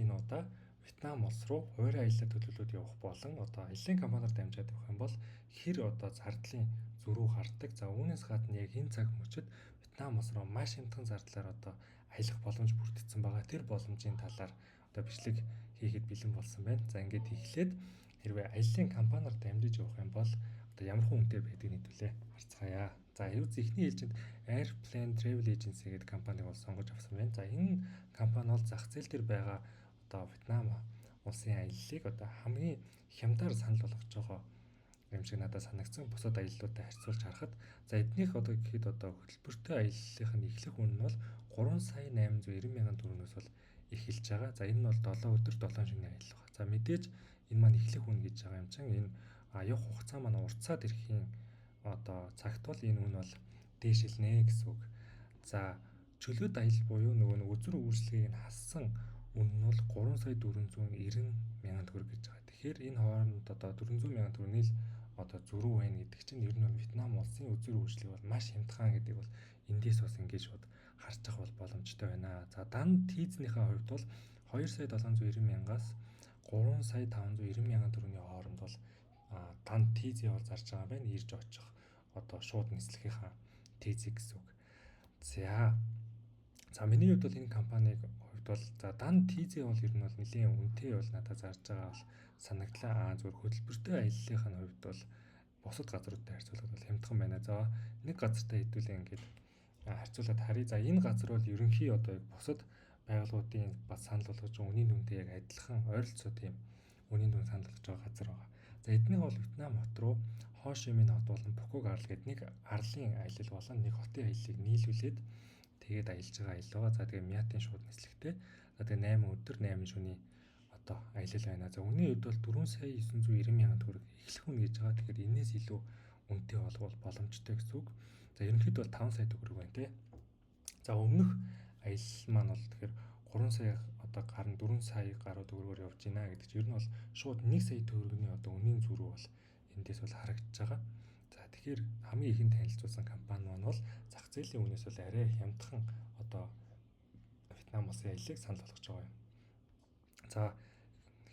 энэ удаа Вьетнам улс руу хуваарь аялал төлөвлөлүүд явах болон одоо аяллаа компаниар дамжаад явах юм бол хэр одоо зардлын зөрүү гардаг. За үүнээс гадна яг энэ цаг мөчид Вьетнам улс руу маш хямдхан зардлаар одоо аялах боломж бүрдсэн байгаа. Тэр боломжийн талаар одоо бичлэг хийхэд бэлэн болсон байна. За ингээд эхлээд хэрвээ аяллаа компаниар дамжиж явах юм бол одоо ямар хүнтэй байдгийг нийтүүлээ харцгаая. За ерөөс эхний ээлжинд Airplane Travel Agency гэдэг компаниг бол сонгож авсан байна. За энэ компани бол зах зээл дээр байгаа одоо Вьетнам улсын аяллыг одоо хамгийн хямдаар санал болгож байгаа юм шиг надад санагдсан. Бусад аяллуудтай харьцуулж харахад за эднийх одоо гэхэд одоо хөтөлбөртэй аяллахын эхлэх үн нь бол 3 сая 890 мянган төгрөгөөс бол эхэлж байгаа. За энэ нь бол 7 өдөр 7 шөнийн аялал байна. За мэдээж энэ маань эхлэх үн гэж байгаа юм чинь энэ явах хугацаа маань уртсаад ирэхийн одоо цагт бол энэ үн бол дээшилнэ гэсэн үг. За чөлөөт аялал буюу нөгөө үзүр үйлчлэгийг нь хассан үн нь бол 3 сая 490 мянган төгрөг гэж байгаа. Тэгэхээр энэ хооронд одоо 400 мянган төгрөгийн л одоо зөрүү байна гэдэг чинь ер нь Вьетнам улсын үзүр үйлчлэг бол маш хямдхан гэдэг бол эндээс бас ингэж шууд харж авах бол боломжтой байна. За дан тийзнийхээ хувьд бол 2 сая 790 мянгаас 3 сая 590 мянган төгрөгийн хооронд бол дан тийзээ бол зарж байгаа байна. Ирж очих одоо шууд нислэхийнхаа тийзийг гэсэн үг. За миний хувьд бол энэ компаниг хувьд бол за дан тийзээ бол ер нь бол нэлийн үнэтэй бол надад зарж байгаа бол санагдлаа. Зөвхөн хөтөлбөртэй аяллахын хувьд бол бусад газруудтай харьцуулахад бол хямдхан байна. За нэг газартай хэдүүлээ ингээд харьцуулаад харъя. За энэ газар бол ерөнхий одоо бусад байгууллагуудын бас санал болгож үнийн дүнтэй яг адилхан ойролцоо тийм үнийн дүн санал болгож байгаа газар байгаа. За эднийг бол Вьетнам хот руу Хо Ши Минь хот болон Пхукок арал гэдэг нэг арлын аялал болон нэг хотын аяллыг нийлүүлээд тэгээд аялж байгаа аялал байгаа. За тэгээ Мятын шууд нислэгтэй. За тэгээ 8 өдөр 8 шөнийн одоо аялал байна. За үнийн хувьд бол 4 сая 990 мянган төгрөг эхлэх үн гэж байгаа. Тэгэхээр энээс илүү үнэтэй болгох боломжтой гэсэн үг. За ерөнхийдөө бол 5 сая төгрөг байна тий. За өмнөх аялал маань бол тэгэхээр 3 сая одоо гарна 4 сая гаруй төгрөгөөр явж байна гэдэг чинь ер нь бол шууд 1 сая төгрөгийн одоо үнийн зөрүү бол эндээс бол харагдаж байгаа. За тэгэхээр хамгийн ихэнд танилцуулсан компани маань бол зах зээлийн үнээс бол арай хямдхан одоо Вьетнам улсын аяллыг санал болгож байгаа юм. За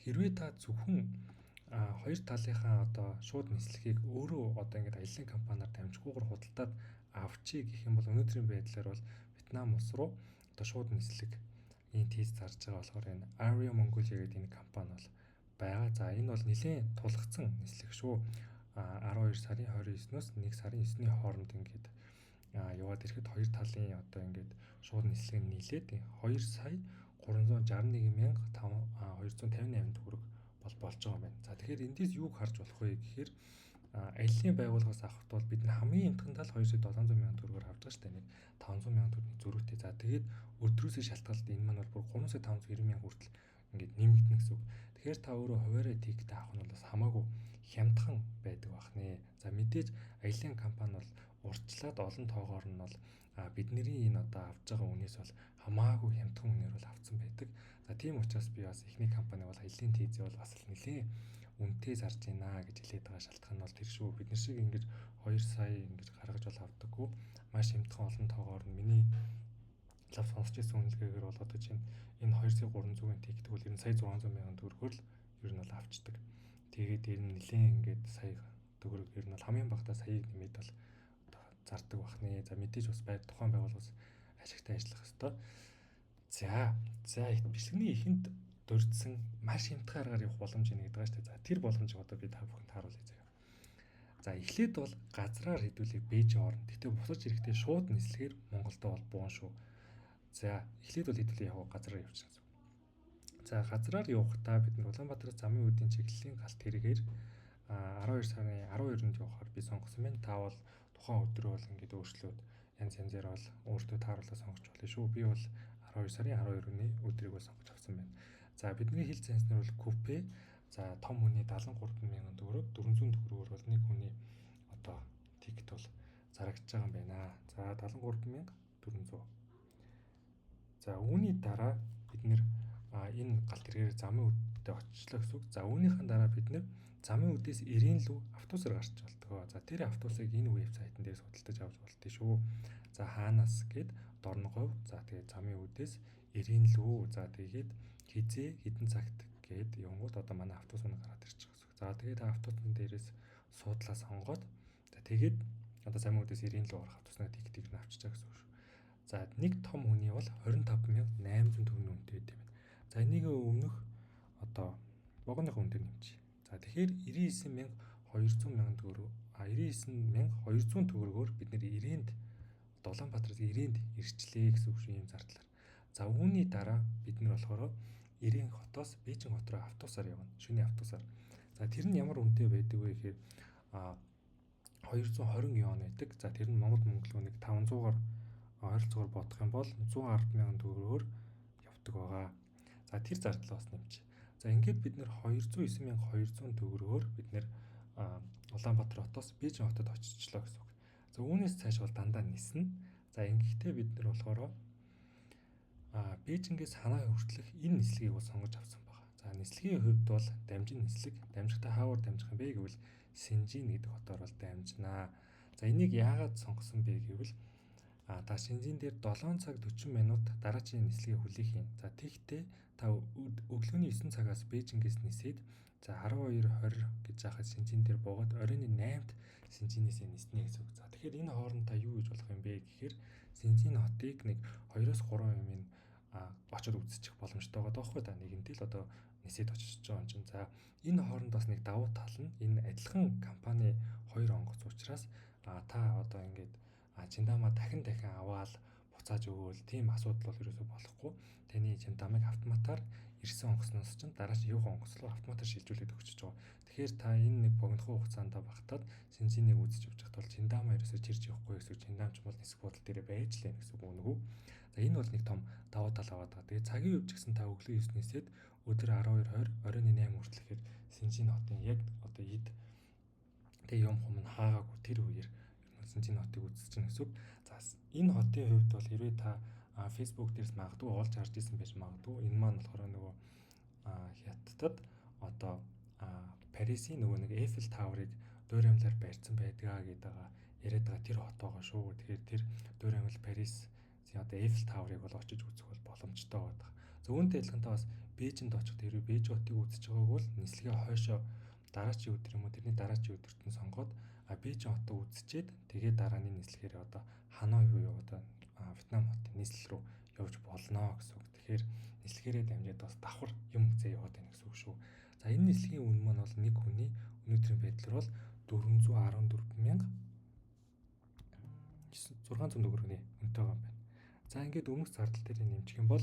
хэрвээ та зөвхөн хоёр талынхаа одоо шууд нислэгийг өөрөө одоо ингээд аяллаа компаниар дамжихгүйгээр худалдаад авчиг гэх юм бол өнөөдрийн байдлаар бол Вьетнам улс руу одоо шууд нислэг энэ тийз зарж байгаа болохоор энэ Aria Mongolia гэдэг энэ компани бол байгаа. За энэ бол нэлээд тулгцсан нислэг шүү. 12 сарын 29-ноос 1 сарын 9-ний хооронд ингээд яваад ирэхэд хоёр талын одоо ингээд шууд нислэг нийлээд 2 сая 361 мянга 258 төгрөг бол болж байгаа юм байна. За тэгэхээр эндээс юуг харж болох вэ гэхээр аяллаа байгууллагаас авахд бол бид хамгийн хямдхан тал 2 сая 700 мянган төгрөгөөр авч байгаа шүү дээ. Нэг 500 мянган төгрөгийн зөрүүтэй. За тэгээд өдрөөсөө шалтгаалт энэ маань бол бүр 3 сая 590 мянган хүртэл ингээд нэмэгдэнэ гэсэн үг. Тэгэхээр та өөрөө хуваарай тиктэй авах нь бол бас хамаагүй хямдхан байдаг байх нэ. За мэдээж аяллаа компани бол урьдчилаад олон тоогоор нь бол бидний энэ одоо авж байгаа үнээс бол хамаагүй хямдхан үнээр бол авцсан байдаг. За тийм учраас би бас эхний компани бол аяллаа тийзээ бол бас л нэлээ үнэтэй зарж байна гэж хэлээд байгаа шалтгаан нь бол тэр шүү. Бид нар шиг ингэж 2 сая ингэж гаргаж бол авдаггүй. Маш хямдхан олон тоогоор нь миний лав сонсч ирсэн үнэлгээгээр бол одоо чинь энэ 2 сая 300-ын тикдэг бол ер нь сая 600 мянган төгрөгөөр л ер нь бол авчдаг. Тэгээд ер нь нэлээд ингээд сая төгрөг ер нь бол хамгийн багтаа саяыг нэмээд бол одоо зардаг бах нэ. За мэдээж бас тухайн байгууллагаас ашигтай ажиллах ёстой. За бичлэгний эхэнд дурдсан маш хямдхан аргаар явах боломж нэг гэдэг байгаа шүү дээ. За тэр боломжийг одоо би та бүхэнд харуулъя заяа. За эхлээд бол газраар хэдүүлээ Бээжин орно. Гэтэ бусаж ирэхдээ шууд нислэгээр Монголдо бол буун шүү. За эхлээд бол хэдүүлээ явах газраар явчихсан. За газраар явахдаа бид нар Улаанбаатараас замын үүдийн чиглэлийн галт хэрэгээр 12 сарын 12-нд явахаар би сонгосон байна. Та бол тухайн өдрөө бол ингээд өөрчлөөд янз янзаар бол өөртөө тааруулаад сонгож болно шүү. Би бол 12 сарын 12-ны өдрийг бол сонгож авсан байна. За бидний хил цензнэр бол купе. За том хүний 73 мянган төгрөг 400 төгрөгөөр бол нэг хүний одоо тикет бол зарагдж байгаа юм байна. За 73 мянга 400. За үүний дараа бид нэр энэ галт хэрэгээр замын үдтэй очлоо гэсэн үг. За үүнийхэн дараа бид нэр замын үдээс Ирээн лүү автобусаар гарч болтгоо. За тэр автобусыг энэ вебсайтн дээр судалдаж авч болтгоо шүү. За хаанаас гээд Дорноговь. За тэгээд замын үдээс Ирээн лүү. За тэгээд хизээ хідэн цагт гээд явгууд одоо манай автобус мөн гараад ирчих гэсэн. За тэгээд автобусны дээрээс суудлаа сонгоод за тэгээд одоо замын үдээс 90 л орох автобуснаа тийг авчичаа гэсэн үг шүү. За нэг том хүний бол 25,800 төгрөгийн үнэтэй байд юм. За энийг өмнөх одоо богоных үн дээр нэмчих. За тэгэхээр 99,200 төгрөг 99,200 төгрөгөөр бид нэр ирээнд Улаанбаатараас ирээнд ирчлээ гэсэн үг шүү ийм зардлаар. За үүний дараа бид нэр болохоор Ирээн хотоос Бээжин хот руу автобусаар явна. Шөнийн автобусаар. За тэр нь ямар үнэтэй байдаг вэ гэхээр 220 вон байдаг. За тэр нь Монгол мөнгөлгөөнийг 500-аар ойролцоогоор бодох юм бол 110,000 төгрөгөөр явдаг байгаа. За тэр зардлаа бас нэмж. За ингээд бид нэр 209,200 төгрөгөөр бид нэр Улаанбаатар хотоос Бээжин хотод очичлоо гэсэн үг. За үүнээс цааш бол дандаа ниснэ. За ингэхдээ бид нэр болохоор Бээжингээс Ханой хүртэлх энэ нислэгийг бол сонгож авсан байна. За нислэгийн хувьд бол дамжин нислэг. Дамжихтаа хаавар дамжих юм бэ гэвэл Синжин гэдэг хотоор бол дамжнаа. За энийг яагаад сонгосон бэ гэвэл та Синжин дээр 7 цаг 40 минут дараачийн нислэгийг хүлээх юм. За тэгтээ та өглөөний 9 цагаас Бээжингээс нисээд за 12:20 гэж яхад Синжин дээр буугаад оройн 8-д Синжинээс ниснэ гэсэн үг. За тэгэхээр энэ хооронд та юу гэж болох юм бэ гэхээр Синжин хотыг нэг 2-3 юм очоод үзчих боломжтой байгаа даахгүй та нэгэнтэй л одоо нисээд очиж байгаа юм чинь. За энэ хооронд бас нэг давуу тал нь энэ адилхан компани хоёр онгоц учраас та одоо ингээд Чиндамаа дахин аваад буцааж өгөөл тийм асуудал бол ерөөсөй болохгүй. Таны Чиндамыг автоматар ирсэн онгоцноос чинь дараач явах онгоц руу автоматар шилжүүлээд өгч байгаа. Тэгэхээр та энэ нэг богинохон хугацаанд багтаад Синжинийг үзэж явж байхад бол Чиндамаа ерөөсөй чирж явахгүй гэсэн үг. Чиндам ч бол нисэх бодол дээр байж лээ гэсэн үг үнэ үү? За энэ бол нэг том давуу тал аваад байгаа. Тэгээд цагийн хувьд ч гэсэн та өглөө 9-ээсээд өдөр 12:20 оройн 8 хүртэлхээр Синжин хотын яг одоо эд тэг юм хум нь хаагаагүй тэр үеэр Синжин хотыг үзэж чинь гэсэн үг. За энэ хотын хувьд бол хэрвээ та Facebook дээрс магадгүй олж харж исэн байж магадгүй. Энэ маань болохоор нөгөө хятадд одоо Парисын нөгөө нэг Эйфел тааврыг дуураймлаар барьсан байдгаа гэдэг яриад байгаа тэр хот байгаа шүү. Тэгэхээр тэр дуураймл Парис одоо Эйфел тааврыг бол очиж үзэх бол боломжтой байдаг. За үүнтэй адилхантай бас Бээжинд очиход хэрвээ Бээжин хотыг үзэж байгааг бол нислэгээ хойшоо дараачийн өдөр юм уу тэрний дараачийн өдөрт нь сонгоод Бээжин хотоо үзчихэд тэгээд дарааны нислэгээр одоо Ханой буюу одоо Вьетнам хотын нийслэл рүү явж болно гэсэн үг. Тэгэхээр нислэгээрээ дамжаад бас давхар юм үзээ яваад байна гэсэн үг шүү. За энэ нислэгийн үн маань бол нэг хүний өнөөдрийн байдлаар бол 414,600 төгрөгийн үнэтэй байгаа юм байна. За ингээд өмнөх зардал дээр нэмчих юм бол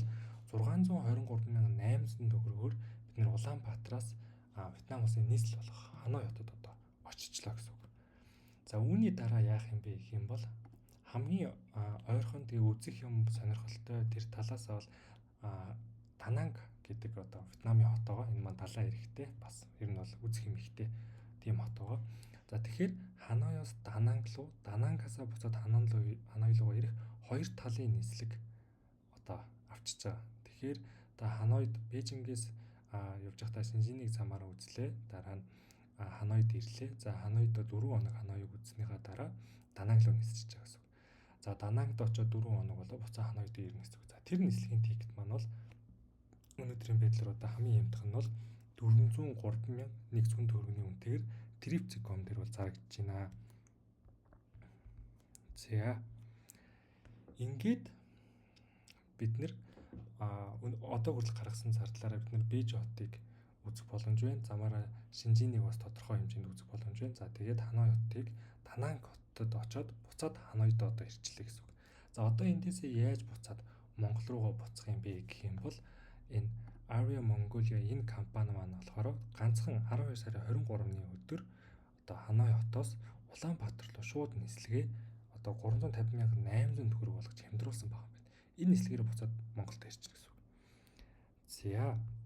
623,800 төгрөгөөр бид нэр Улаанбаатараас Вьетнам улсын нийслэл болох Ханой хотод одоо очичлаа гэсэн үг. За үүний дараа яах юм бэ гэх юм бол хамгийн ойрхон тэгээ үзэх юм сонирхолтой тэр талаасаа бол Дананг гэдэг одоо Вьетнамын хот байгаа. Энэ маань далайн эрэхтэй бас ер нь бол үзэх юм ихтэй тийм хот байгаа. За тэгэхээр Ханоёс Дананг руу Данангасаа буцаад Ханой руу ирэх хоёр талын нислэг одоо авчиж байгаа. Тэгэхээр та Ханойд Бээжингээс явж байхдаа Синжинийг замаараа үзлээ. Дараа нь Ханойд ирлээ. За Ханойд 4 хоног Ханоёг үзснийхаа дараа Дананг руу нисчихэж байгаа гэсэн үг. За Данангд очоод 4 хоног болоо буцаа Ханойд ирнэ гэсэн үг. За тэр нислэгийн тикет маань бол өнөөдрийн байдлаар одоо хамгийн хямдхан нь бол 403,100 төгрөгийн үнэтэйгээр Trip.com дээр бол зарагдаж байна. За ингээд бид нэр одоо хүртэл гаргасан зардлаараа бид нэр Бээжин хотыг үзэх боломж байна. Замаараа Синжинийг бас тодорхой хэмжээнд үзэх боломж байна. За тэгээд Ханой хотыг Дананг хотод очоод буцаад Ханойд одоо ирчлээ гэсэн үг. За одоо эндээсээ яаж буцаад Монгол руугаа буцах юм бэ гэх юм бол энэ Aria Mongolia энэ компани маань болохоор ганцхан 12 сарын 23-ны өдөр одоо Ханой хотоос Улаанбаатар руу шууд нислэгээ одоо 350,800 төгрөг болгож хямдруулсан байгаа юм байна. Энэ нислэгээр буцаад Монголд ирчих гэсэн үг.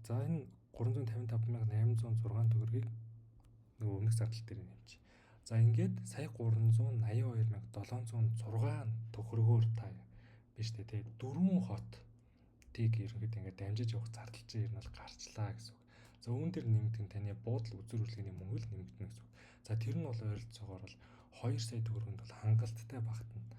За энэ 355,806 төгрөгийг нөгөө өмнөх зардал дээр нэмж. За ингээд сая 382,706 төгрөгөөр та биш үү те 4 хот тийг ерөнхийдөө ингээд дамжиж явах зардал чинь ер нь бол гарчлаа гэсэн үг. За үүн дээр нэмэгдэн таны буудал үзүр үйлгийн мөнгө л нэмэгдэнэ гэсэн үг. За тэр нь бол ойролцоогоор бол 2 сая төгрөгөнд бол хангалттай багтана.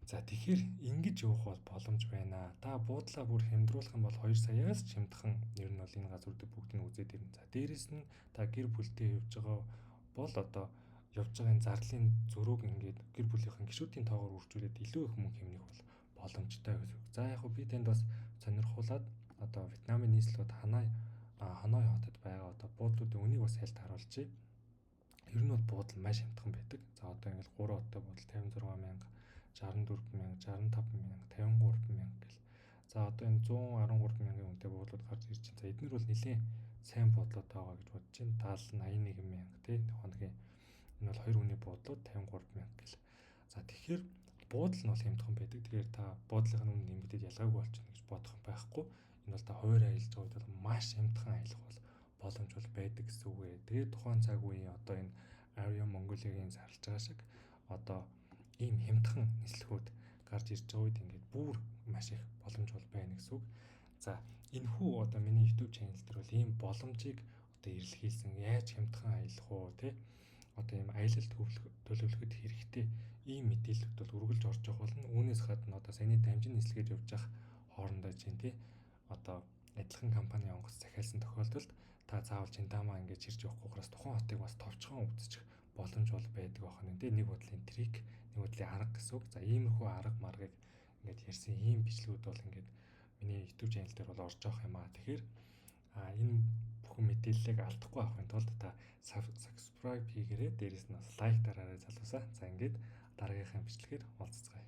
За тэгэхээр ингэж явах бол боломж байна. Та буудлаа бүр хямдруулах юм бол 2 саяас ч хямдхан ер нь бол энэ газруудыг бүгдийг үзээд ирнэ. За дээрэс нь та гэр бүлтэй явж байгаа бол одоо явж байгаа энэ зарлын зөрүүг ингээд гэр бүлийнхэн гишүүдийн тоогоор үржүүлээд илүү их мөнгө хэмнэх бол боломжтой гэсэн үг. За яг хөө би танд бас сонирхуулаад одоо Вьетнамын нийслэлд Ханой хотод байгаа одоо буудлуудын үнийг бас ялт харуулчих. Ер нь бол буудал маш хямдхан байдаг. За одоо ингээд 3 хоттой буудал 56,000, 64,000, 65,000, 53,000 гэл. За одоо энэ 113,000 үнэтэй буудлууд гарч ирж байна. За эдгээр бол нэлээд сайн буудлууд байгаа гэж бодож байна. 70-81,000 тий хоногийн энэ бол 2 хүний буудлууд 53,000 гэл. За тэгэхээр буудал нь бол хямдхан байдаг. Тэгэхээр та буудлын үнэ нэмэгдээд ялгаагүй болчихно гэж бодох юм байхгүй. Энэ бол та хуваар аялж байгаа үед бол маш хямдхан аялах бол боломж бол байдаг гэсэн үг ээ. Тэгээд тухайн цаг үеийн одоо энэ Aria Mongolia-гийн зарлж байгаа шиг одоо ийм хямдхан нислэгүүд гарч ирж байгаа үед ингээд бүр маш их боломж бол байна гэсэн үг. За энэ хүү одоо миний YouTube channel дээр бол ийм боломжийг одоо ирэлхийлсэн яаж хямдхан аялах уу те одоо ийм аялал төлөвлөхөд хэрэгтэй ийм мэдээлэлд бол үргэлж орж явах болно. Үүнээс гадна одоо саяны дамжин нислэгээр явж явах хоорондоо чинь те одоо адилхан компани онгоц захиалсан тохиолдолд та заавал Жиндамаа ингэж ирж явахгүйгээс тухайн хотыг бас товчхон үзчих боломж бол байдаг байна. Тэ нэг бодлын трик, нэг бодлын арга гэсэн үг. За иймэрхүү арга маргыг ингээд ярьсан ийм бичлэгүүд бол ингээд миний YouTube channel дээр бол орж явах юм аа. Тэгэхээр энэ бүхэн мэдээллийг алдахгүй авахын тулд та subscribe хийгээрэй. Дээрээс нь бас лайк дараарай залуусаа. За ингээд дараагийнхаа бичлэгээр уулзцгаая.